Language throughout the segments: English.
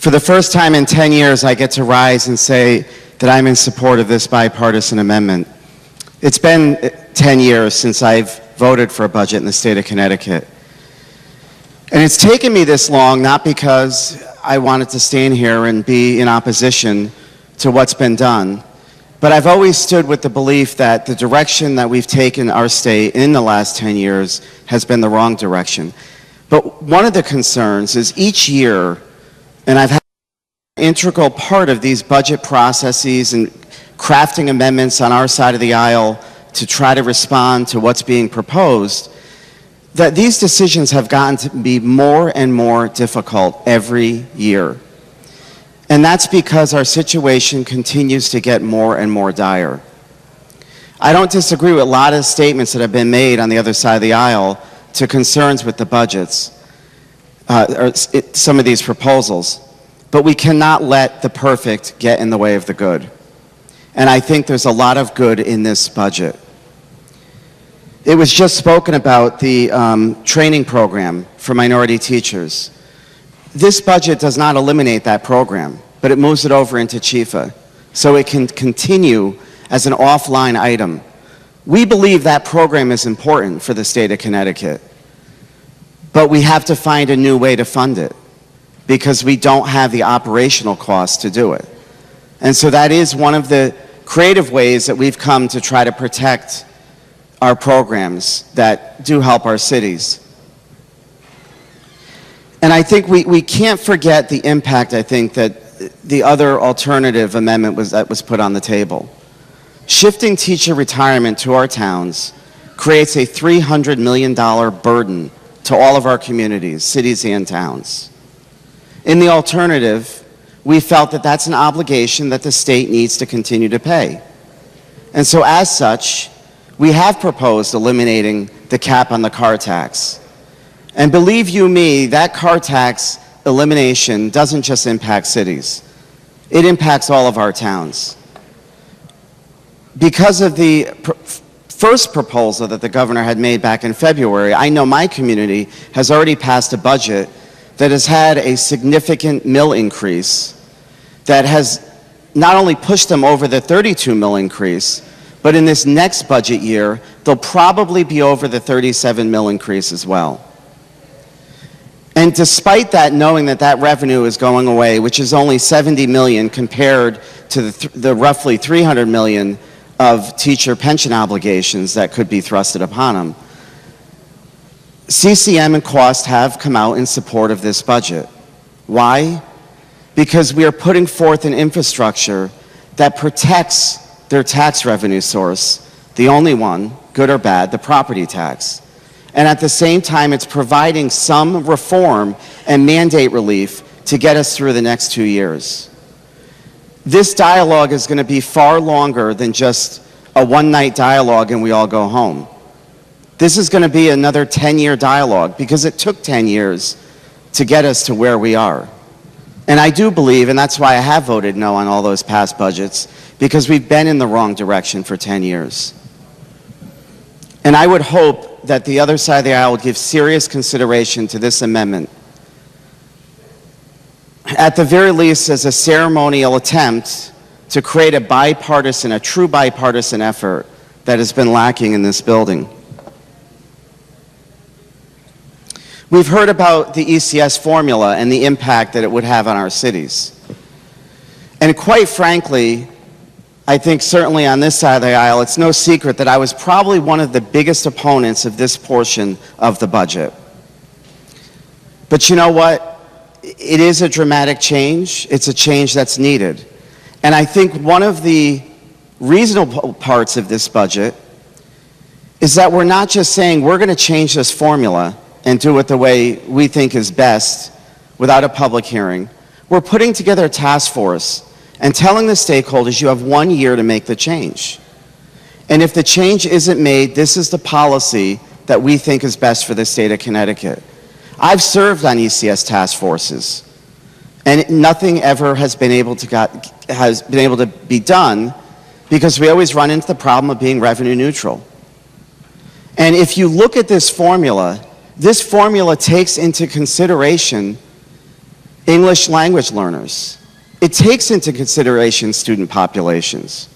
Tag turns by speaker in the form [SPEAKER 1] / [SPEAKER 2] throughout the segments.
[SPEAKER 1] For the first time in 10 years, I get to rise and say that I'm in support of this bipartisan amendment. It's been 10 years since I've voted for a budget in the state of Connecticut. And it's taken me this long not because I wanted to stand here and be in opposition to what's been done, but I've always stood with the belief that the direction that we've taken our state in the last 10 years has been the wrong direction. But one of the concerns is each year, and I've had an integral part of these budget processes and crafting amendments on our side of the aisle to try to respond to what's being proposed, that these decisions have gotten to be more and more difficult every year. And that's because our situation continues to get more and more dire. I don't disagree with a lot of statements that have been made on the other side of the aisle to concerns with the budgets, some of these proposals. But we cannot let the perfect get in the way of the good. And I think there's a lot of good in this budget. It was just spoken about the training program for minority teachers. This budget does not eliminate that program, but it moves it over into CHIFA, so it can continue as an offline item. We believe that program is important for the state of Connecticut, but we have to find a new way to fund it because we don't have the operational costs to do it. And so that is one of the creative ways that we've come to try to protect our programs that do help our cities. And I think we can't forget the impact, I think, that the other alternative amendment that was put on the table. Shifting teacher retirement to our towns creates a $300 million burden to all of our communities, cities and towns. In the alternative, we felt that that's an obligation that the state needs to continue to pay. And so as such, we have proposed eliminating the cap on the car tax. And believe you me, that car tax elimination doesn't just impact cities. It impacts all of our towns. Because of the first proposal that the governor had made back in February, I know my community has already passed a budget that has had a significant mill increase that has not only pushed them over the 32 mill increase, but in this next budget year, they'll probably be over the 37 mill increase as well. And despite that, knowing that that revenue is going away, which is only 70 million compared to the roughly 300 million of teacher pension obligations that could be thrusted upon them, CCM and Cost have come out in support of this budget. Why? Because we are putting forth an infrastructure that protects their tax revenue source, the only one, good or bad, the property tax. And at the same time, it's providing some reform and mandate relief to get us through the next 2 years. This dialogue is going to be far longer than just a one-night dialogue and we all go home. This is going to be another 10-year dialogue because it took 10 years to get us to where we are. And I do believe, and that's why I have voted no on all those past budgets, because we've been in the wrong direction for 10 years. And I would hope that the other side of the aisle would give serious consideration to this amendment, at the very least as a ceremonial attempt to create a true bipartisan effort that has been lacking in this building. We've heard about the ECS formula and the impact that it would have on our cities. And quite frankly, I think certainly on this side of the aisle, it's no secret that I was probably one of the biggest opponents of this portion of the budget. But you know what? It is a dramatic change. It's a change that's needed. And I think one of the reasonable parts of this budget is that we're not just saying we're going to change this formula and do it the way we think is best without a public hearing. We're putting together a task force and telling the stakeholders you have 1 year to make the change. And if the change isn't made, this is the policy that we think is best for the state of Connecticut. I've served on ECS task forces, and nothing ever has been able to be done because we always run into the problem of being revenue neutral. And if you look at this formula takes into consideration English language learners. It takes into consideration student populations.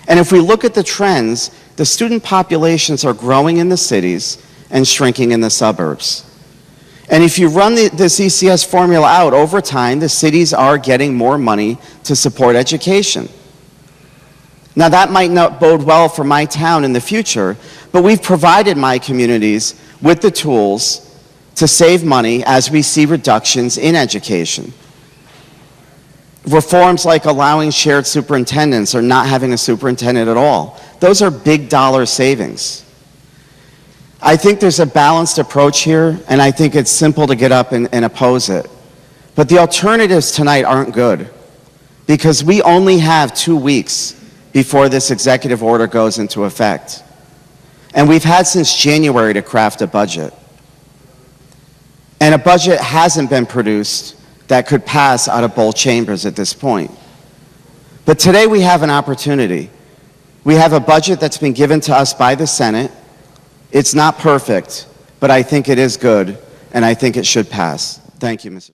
[SPEAKER 1] And if we look at the trends, the student populations are growing in the cities and shrinking in the suburbs. And if you run this ECS formula out over time, the cities are getting more money to support education. Now, that might not bode well for my town in the future, but we've provided my communities with the tools to save money as we see reductions in education. Reforms like allowing shared superintendents or not having a superintendent at all, those are big dollar savings. I think there's a balanced approach here, and I think it's simple to get up and oppose it. But the alternatives tonight aren't good, because we only have 2 weeks before this executive order goes into effect. And we've had since January to craft a budget. And a budget hasn't been produced that could pass out of both chambers at this point. But today we have an opportunity. We have a budget that's been given to us by the Senate. It's not perfect, but I think it is good, and I think it should pass. Thank you, Mr.